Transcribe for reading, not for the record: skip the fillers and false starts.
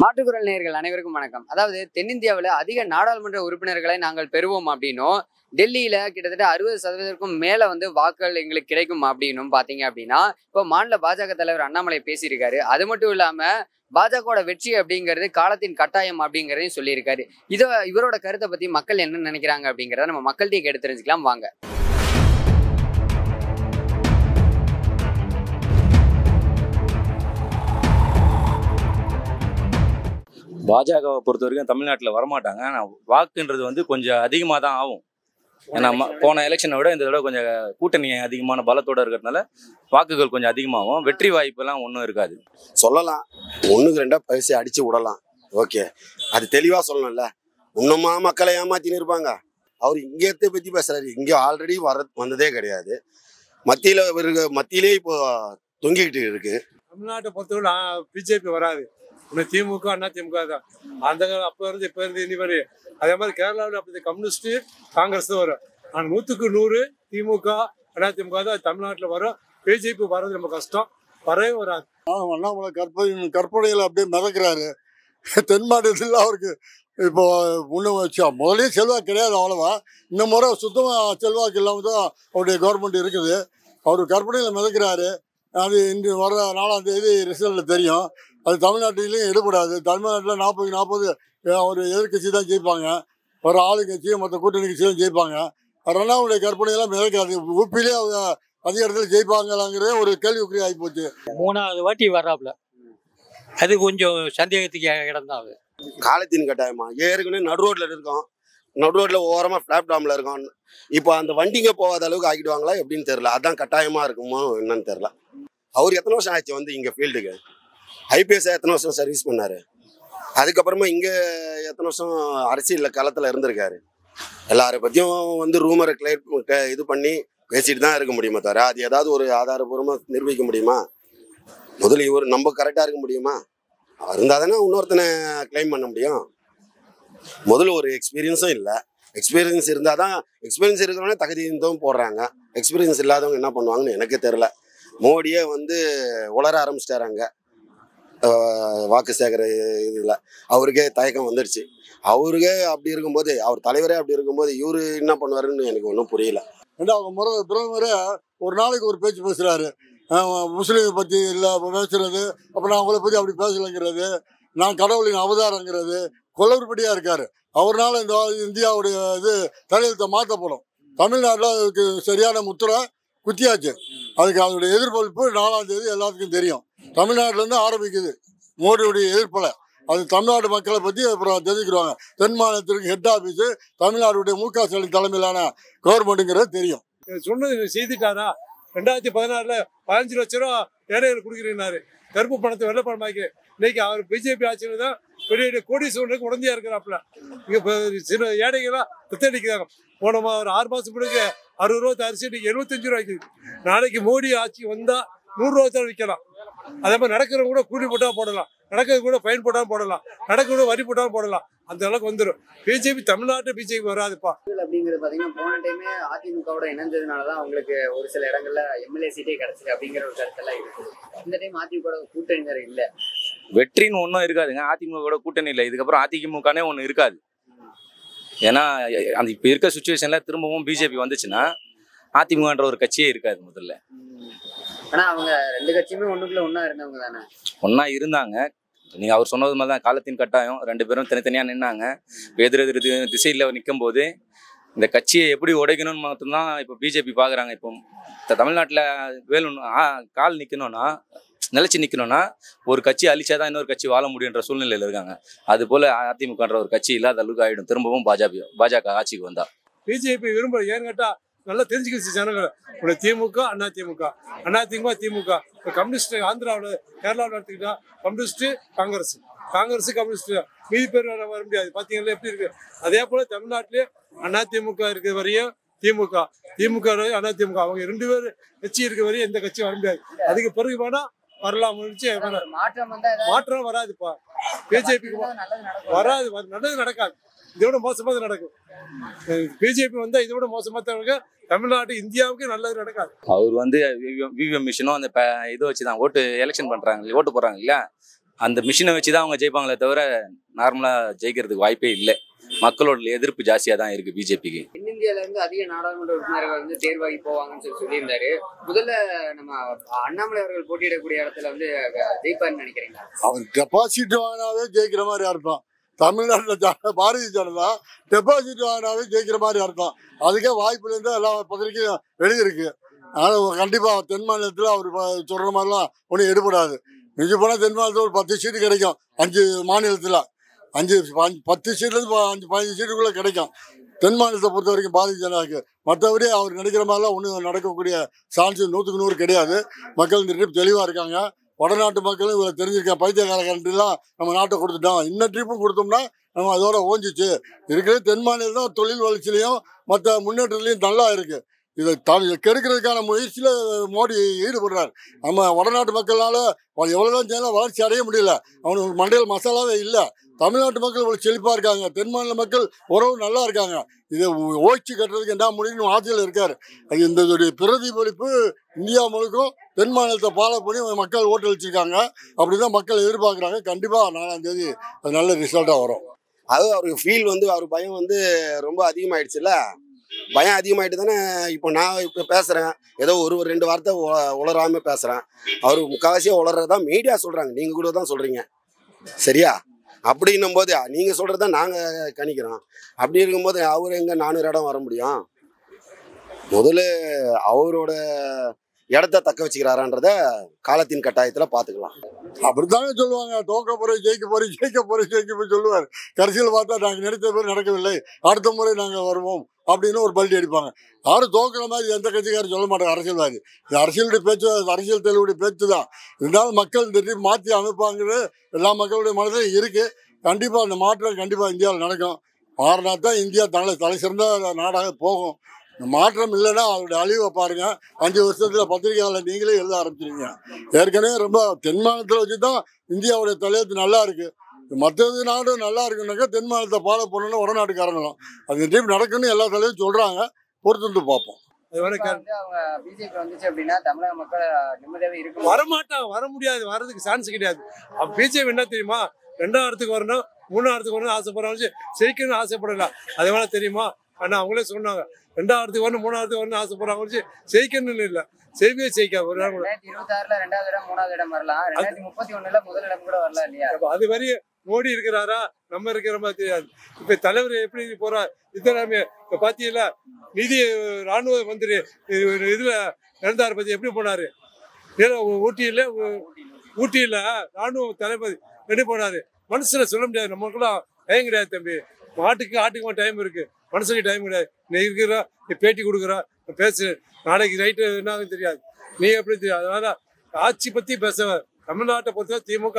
மாற்றுக்குரல் நேயர்கள் அனைவருக்கும் வணக்கம். அதாவது தென்னிந்தியாவில் அதிக நாடாளுமன்ற உறுப்பினர்களை நாங்கள் பெறுவோம் அப்படின்னும், டெல்லியில கிட்டத்தட்ட 60% மேல வாக்குகள் எங்களுக்கு கிடைக்கும் அப்படின்னும் பாத்தீங்க அப்படின்னா, இப்போ மாநில பாஜக தலைவர் அண்ணாமலை பேசியிருக்காரு. அது மட்டும் இல்லாம பாஜகவோட வெற்றி அப்படிங்கிறது காலத்தின் கட்டாயம் அப்படிங்கிறதையும் சொல்லியிருக்காரு. இவரோட கருத்தை பத்தி மக்கள் என்ன நினைக்கிறாங்க அப்படிங்கிறத நம்ம மக்கள்கிட்ட கேட்டு தெரிஞ்சுக்கலாம் வாங்க. பாஜகவை பொறுத்த வரைக்கும் தமிழ்நாட்டில் வரமாட்டாங்க. ஆனால் வாக்குன்றது கொஞ்சம் அதிகமாக தான் ஆகும். ஏன்னா போன எலெக்ஷனை விட இந்த தடவை கொஞ்சம் கூட்டணி அதிகமான பலத்தோடு இருக்கிறதுனால வாக்குகள் கொஞ்சம் அதிகமாகும். வெற்றி வாய்ப்பெல்லாம் ஒன்றும் இருக்காது. சொல்லலாம், 1-2 பரிசு அடித்து விடலாம். ஓகே, அது தெளிவாக சொல்லணும்ல. இன்னுமா மக்களை ஏமாத்தின்னு இருப்பாங்க. அவர் இங்கேயே பற்றி பேசுகிறாரு. இங்கே ஆல்ரெடி வந்ததே கிடையாது. மத்தியிலே இப்போ தொங்கிக்கிட்டு இருக்கு. தமிழ்நாட்டை பொறுத்தவரை பிஜேபி வராது. இன்னும் திமுக அண்ணா திமுக தான். அந்த அப்போ இருந்து இப்போ இருந்து இனி வரை அதே மாதிரி கேரளாவில் அப்படி கம்யூனிஸ்ட்டு காங்கிரஸ் தான் வரும். ஆனால் 100க்கு 100 திமுக அண்ணா திமுக தான் தமிழ்நாட்டில் வரும். பிஜேபி வர்றது ரொம்ப கஷ்டம், வரவே வராது. அண்ணாமலை கற்பனையில் அப்படியே மிதக்கிறாரு. தென் மாநிலத்தில் அவருக்கு இப்போ முன்ன வச்சா முதலே செல்வாக்கு கிடையாது அவ்வளோவா. இந்த முறை சுத்தமாக செல்வாக்கு இல்லாமல் தான் அவருடைய கவர்மெண்ட் இருக்குது. அவர் கற்பனையில் மிதக்கிறாரு. அது இன்று வர 4ஆம் தேதி ரிசல்ட்டில் தெரியும். அது தமிழ்நாட்டிலையும் எடுபடாது. தமிழ்நாட்டில் 40-40 ஒரு எதிர்கட்சி தான் ஜெயிப்பாங்க. ஒரு ஆளுங்கட்சியும் மற்ற கூட்டணி கட்சியும் ஜெயிப்பாங்க. அண்ணாவுடைய கற்பனையெல்லாம் மிதக்காது. உப்பிலே அவங்க அதிக இடத்துல ஜெயிப்பாங்களாங்கிறதே ஒரு கேள்விக்குறி ஆகி போச்சு. 3வது வாட்டி வர்றாப்புல, அது கொஞ்சம் சந்தேகத்துக்கு இடம் தான். அது காலத்தின் கட்டாயமா. ஏற்கனவே நடு ரோட்டில் இருக்கோம். நடு ரோட்டில் ஓரமாக பிளாட்ஃபார்மில் இருக்கோம். இப்போ அந்த வண்டிங்க போகாத அளவுக்கு ஆக்கிடுவாங்களா எப்படின்னு தெரில. அதுதான் கட்டாயமாக இருக்குமோ என்னன்னு தெரில. அவர் எத்தனை வருஷம் ஆச்சு இங்கே ஃபீல்டுக்கு? ஐபிஎஸ் எத்தனை வருஷம் சர்வீஸ் பண்ணார். அதுக்கப்புறமா இங்கே எத்தனை வருஷம் அரசியலில் களத்தில் இருந்திருக்காரு. எல்லாரை பற்றியும் ரூமரை இது பண்ணி பேசிட்டு தான் இருக்க முடியுமா தவிர அது ஏதாவது ஒரு ஆதாரபூர்வமாக நிரூபிக்க முடியுமா? முதல்ல இவர் நம்ம கரெக்டாக இருக்க முடியுமா? இருந்தால் தானே இன்னொருத்தனை கிளைம் பண்ண முடியும். முதல்ல ஒரு எக்ஸ்பீரியன்ஸும் இல்லை. எக்ஸ்பீரியன்ஸ் இருந்தால் தான், எக்ஸ்பீரியன்ஸ் இருக்கிறவனே தகுதியும் போடுறாங்க. எக்ஸ்பீரியன்ஸ் இல்லாதவங்க என்ன பண்ணுவாங்கன்னு எனக்கு தெரில. மோடியே உளர ஆரம்பிச்சிட்டாராங்க வாக்கு சேகர இதில். அவருக்கே தயக்கம் வந்துடுச்சு. அவருக்கே அப்படி இருக்கும்போது, அவர் தலைவரே அப்படி இருக்கும்போது இவர் என்ன பண்ணுவாருன்னு எனக்கு ஒன்றும் புரியல. அவங்க பிரதமரே ஒரு நாளைக்கு ஒரு பேச்சு பேசுகிறாரு. முஸ்லீமை பற்றி இல்லை பேசுறது, அப்புறம் அவங்கள பற்றி அப்படி பேசலைங்கிறது, நான் கடவுளின் அவதாரங்கிறது கொல்லற்படியாக இருக்கார். அவர்னால இந்த இந்தியாவுடைய தலையெழுத்தை மாற்றப்படும். தமிழ்நாட்டில் அதுக்கு சரியான முத்திரை குத்தியாச்சு. அதுக்கு அதோடைய எதிர்பார்ப்பு 4ஆம் தேதி எல்லாத்துக்கும் தெரியும். தமிழ்நாட்டிலேருந்து ஆரம்பிக்குது மோடியுடைய எதிர்ப்பில். அது தமிழ்நாடு மக்களை பற்றி அப்புறம் தெரிஞ்சுக்கிடுவாங்க. தென் மாநிலத்திற்கு ஹெட் ஆஃபீஸு தமிழ்நாடுடைய மு.க. ஸ்டாலின் தலைமையிலான கவர்மெண்ட்டுங்கிறது தெரியும். சொன்னது செய்துட்டாரா? 2016 15 லட்சம் ரூபா ஏழைகளுக்கு கொடுக்குறீங்கன்னாரு. கருப்பு பணத்தை வெள்ளை பணமாக்கி இன்னைக்கு அவர் பிஜேபி ஆட்சியில் தான் பெரிய கோடீஸ்வரனுக்கு உடந்தையா இருக்கிறாப்புல. இங்கே சில ஏழைகளாம் தத்தடிக்கிறாங்க. போன ஒரு 6 மாதம் பிறகு 60 ரூபா அரிசி இன்னைக்கு 75 ரூபாய்க்கு. நாளைக்கு மோடி ஆட்சி வந்தால் 100 ரூபா தான் விற்கலாம். அதே மாதிரி நடக்கிறவங்க கூட கூலி போட்டால் போடலாம், நடக்கிறது கூட ஃபைன் போட்டாலும் போடலாம், நடக்கிறது வரி போட்டாலும் போடலாம். அந்த அளவுக்கு வந்துடும். பிஜேபி தமிழ்நாட்டு பிஜேபி வராதுப்பா. அப்படிங்கிறது பாத்தீங்கன்னா போன டைமே அதிமுகவோட இணைஞ்சதுனாலதான் அவங்களுக்கு ஒரு சில இடங்கள்ல எம்எல்ஏ சீட்டே கிடைச்சிருக்கு அப்படிங்கிற ஒரு கருத்தெல்லாம் இருக்குது. இந்த டைம் அதிமுக கூட்டணியினர் இல்ல, வெற்றின்னு ஒன்றும் இருக்காதுங்க. அதிமுக கூட்டணி இல்லை. இதுக்கப்புறம் அதிமுகனே ஒன்று இருக்காது. ஏன்னா அந்த இப்போ இருக்க சுச்சுவேஷனில் திரும்பவும் பிஜேபி வந்துச்சுன்னா அதிமுகன்ற ஒரு கட்சியே இருக்காது முதல்ல. ஆனா அவங்க 2 கட்சியுமே ஒண்ணுக்குள்ள ஒன்னா இருந்தவங்க தானே. ஒன்றா இருந்தாங்க. நீங்கள் அவர் சொன்னது மாதிரி தான், காலத்தின் கட்டாயம். 2 பேரும் தனித்தனியாக நின்னாங்க. எதிர் திசையில் நிற்கும் போது இந்த கட்சியை எப்படி உடைக்கணும்னு மட்டும்தான் இப்போ பிஜேபி பார்க்குறாங்க. இப்போ தமிழ்நாட்டில் கால் நிற்கணும்னா, நிலச்சி நிற்கணும்னா ஒரு கட்சி அழிச்சாதான் இன்னொரு கட்சி வாழ முடியுன்ற சூழ்நிலையில் இருக்காங்க. அதுபோல் அதிமுகன்ற ஒரு கட்சி இல்லாத அளவுக்கு ஆகிடும் திரும்பவும் பாஜக ஆட்சிக்கு வந்தா. பிஜேபி விரும்புகிற ஏன்னு கேட்டால் நல்லா தெரிஞ்சுக்கிச்சு ஜனங்களை. இப்போ திமுக அண்ணா திமுக, அண்ணா திமுக திமுக, இப்போ கம்யூனிஸ்ட் ஆந்திராவில் கேரளாவில் எடுத்துக்கிட்டா கம்யூனிஸ்ட்டு காங்கிரஸ், கம்யூனிஸ்ட், மீதி பேர் வர முடியாது. பார்த்தீங்கன்னா எப்படி இருக்கு. அதே போல் தமிழ்நாட்டிலே அண்ணா திமுக இருக்கிற வரையும் திமுக அண்ணா திமுக அவங்க 2 பேர் கட்சி இருக்க வரையும் எந்த கட்சியும் வர முடியாது. அதுக்கு பிறகு வேணா வரலாம். மாற்றம் வராதுப்பா. பிஜேபிக்கு வராது, நல்லது நடக்காது. இதோட மோசமாக நடக்கும். பிஜேபி வந்தால் இதோட மோசமாக தான் நடக்கும். தமிழ்நாடு இந்தியாவுக்கு நல்லது நடக்காது. அவர் விவிஎம் மிஷினும் அந்த இதை வச்சு தான் எலெக்ஷன் பண்ணுறாங்க, ஓட்டு போடுறாங்க இல்லையா, அந்த மிஷினை வச்சு தான் அவங்க ஜெயிப்பாங்களே தவிர நார்மலாக ஜெயிக்கிறதுக்கு வாய்ப்பே இல்லை. மக்களோட எதிர்ப்பு ஜாஸ்தியாக தான் இருக்குது பிஜேபிக்கு. தென்னிந்தியால இருந்து அதிக நாடாளுமன்ற உறுப்பினர்கள் வந்து தேர்வாகி போவாங்கன்னு சொல்லியிருந்தாரு. முதல்ல நம்ம அண்ணாமலை அவர்கள் போட்டியிடக்கூடிய இடத்துல வந்து ஜெயிப்பாருன்னு நினைக்கிறீங்களா? அவர் டெபாசிட் வாங்கினாவே ஜெயிக்கிற மாதிரி அர்த்தம். தமிழ்நாட்டில் பாரதிய ஜனதா டெபாசிட் வாங்கினாவே ஜெயிக்கிற மாதிரி அர்த்தம். அதுக்கே வாய்ப்புலேருந்து எல்லா பத்திரிக்கையும் எழுதியிருக்கு. அதனால் கண்டிப்பாக தென் மாநிலத்தில் அவர் சொல்கிற மாதிரிலாம் ஒன்றும் எடுபடாது. மிஞ்சி போனால் தென் மாநிலத்தில் ஒரு 10 சீட்டு கிடைக்கும். 5 மாநிலத்தில் 10 சீட்லேருந்து 5-15 சீட்டுக்குள்ளே கிடைக்கும் தென் மாநிலத்தை பொறுத்த வரைக்கும் பாரதிய ஜனதாவுக்கு. மற்றபடி அவர் நினைக்கிற மாதிரிலாம் ஒன்றும் நடக்கக்கூடிய சான்ஸ் 100க்கு 100 கிடையாது. மக்கள் இந்த ட்ரிப் தெளிவாக இருக்காங்க. வடநாட்டு மக்களும் இவரை தெரிஞ்சிருக்காங்க. பைத்தியக்கார கண்ட்ரிலாம் நம்ம நாட்டை கொடுத்துட்டோம், இன்னும் ட்ரிப்பும் கொடுத்தோம்னா நம்ம அதோட ஓஞ்சிச்சு. இருக்கிறது தென் மாநிலம் தான் தொழில் வளர்ச்சியிலையும் மற்ற முன்னேற்றத்துலையும் நல்லா இருக்குது. இதை கெடுக்கிறதுக்கான முயற்சியில் மோடி ஈடுபடுறார். நம்ம வடநாட்டு மக்களால் எவ்வளோதான் செய்யலாம் வளர்ச்சி அடைய முடியல. அவனுக்கு மண்டையில் மசாலாவே இல்லை. தமிழ்நாட்டு மக்கள் இவ்வளோ செழிப்பாக இருக்காங்க. தென் மாநில மக்கள் உறவு நல்லா இருக்காங்க. இதை ஓய்ச்சி கட்டுறதுக்கு என்ன முடியும்னு ஆட்சியில் இருக்கார். இந்த பிரதிபலிப்பு இந்தியா முழுக்கும் தென் மாநிலத்தை ஃபாலோ பண்ணி மக்கள் ஓட்டு அளிச்சிருக்காங்க. அப்படிதான் மக்கள் எதிர்பார்க்குறாங்க. கண்டிப்பாக 4ஆம் தேதி அது நல்ல ரிசல்ட்டாக வரும். அது அவருக்கு ஃபீல் வந்து அவர் பயம் வந்து ரொம்ப அதிகமாயிடுச்சுல்ல. பயம் அதிகமாயிட்டு தானே இப்போ நான் இப்போ பேசுகிறேன். ஏதோ ஒரு 2 வார்த்தை உளராமல் பேசுகிறேன். அவர் முக்கால்வாசியாக உளறதான் மீடியா சொல்கிறாங்க. நீங்கள் கூட தான் சொல்கிறீங்க, சரியா? அப்படின்னும் போது நீங்கள் சொல்கிறது தான் நாங்கள் கணிக்கிறோம். அப்படி இருக்கும்போது அவர் எங்கே 400 இடம் வர முடியும்? முதல்ல அவரோட இடத்த தக்க வச்சுக்கிறாரான்றத காலத்தின் கட்டாயத்தில் பார்த்துக்கலாம். அப்படித்தானே சொல்லுவாங்க. தோக்க போகிறேன் ஜெயிக்க போய் சொல்லுவார். கடைசியில் பார்த்தா நாங்கள் நினைத்த பேர் நடக்கவில்லை, அடுத்த முறை நாங்கள் வருவோம் அப்படின்னு ஒரு பல்டி அடிப்பாங்க. யாரும் தோக்குற மாதிரி எந்த கட்சிக்காரும் சொல்ல மாட்டாங்க. அரசியல்வாதி இது அரசியலுடைய பேச்சு, அரசியல் தெளிவுடைய பேச்சு தான். இருந்தாலும் மக்கள் இந்த ட்ரிப் மாற்றி அமைப்பாங்கிறது எல்லா மக்களுடைய மனதிலும் இருக்குது. கண்டிப்பாக அந்த மாற்றம் கண்டிப்பாக இந்தியாவில் நடக்கும். மாறினா தான் இந்தியா தலை சிறந்த நாடாக போகும். மாற்றம் இல்லைன்னா அவருடைய அழிவை பாருங்க. 5 வருஷத்துல பத்திரிகையாளர் நீங்களே எழுத ஆரம்பிச்சிருங்க. ஏற்கனவே ரொம்ப தென் மாநிலத்தில் வச்சு தான் இந்தியாவுடைய தலையத்து நல்லா இருக்கு. மற்றது நாடு நல்லா இருக்குன்னாக்கா தென் மாநிலத்தை ஃபாலோ பண்ணணும் வடநாட்டுக்காரங்களும். அது ட்ரிப் நடக்குன்னு எல்லா தலைவரும் சொல்றாங்க. பொறுத்து பார்ப்போம். பிஜேபி வந்துச்சு அப்படின்னா தமிழக மக்கள் நிம்மதியாவே இருக்கும். வரமாட்டான், வர முடியாது, வர்றதுக்கு சான்ஸ் கிடையாது. பிஜேபி என்ன தெரியுமா, 2ஆம் இடத்துக்கு வரணும், 3ஆம் இடத்துக்கு வரணும் ஆசைப்படுறாங்க, ஜெயிக்கணும்னு ஆசைப்படல. அதே வேணா தெரியுமா? ஆனா அவங்களே சொன்னாங்க 2ஆம் இடத்துக்கு வரணும் 3ஆம் இடத்துக்கு வரணும் ஆசைப்படுறாங்க, ஜெயிக்கணும்னு இல்லை. ஜெயிக்கவே ஜெயிக்காது. ஒரு நாள் 2026ல 2வது இடம் 3வது இடம் வரலாம். 2031ல முதல் இடம் கூட வரலாம் இல்லையா? அது வரையும் மோடி இருக்கிறாரா, நம்ம இருக்கிற மாதிரி தெரியாது. இப்ப தலைவர் எப்படி போறார் இத்தனை இப்ப பாத்தீங்களா, நிதி ராணுவ மந்திரி இதுல இருந்தார் பத்தி எப்படி போனாரு. ஊட்டியில ராணுவ தளபதி எப்படி போனாரு. மனுஷனை சொல்ல முடியாது. நம்மளுக்குலாம் டைம் கிடையாது தம்பி. ஆட்டுக்கு டைம் இருக்கு, மனுஷனுக்கு டைம் கிடையாது. நீ இருக்கிற, நீ பேட்டி கொடுக்குற, பேசு, நாளைக்கு நைட்டு என்ன தெரியாது, நீ எப்படி தெரியாது. அதனால ஆட்சி பத்தி பேச தமிழ்நாட்டை பொறுத்தவரை திமுக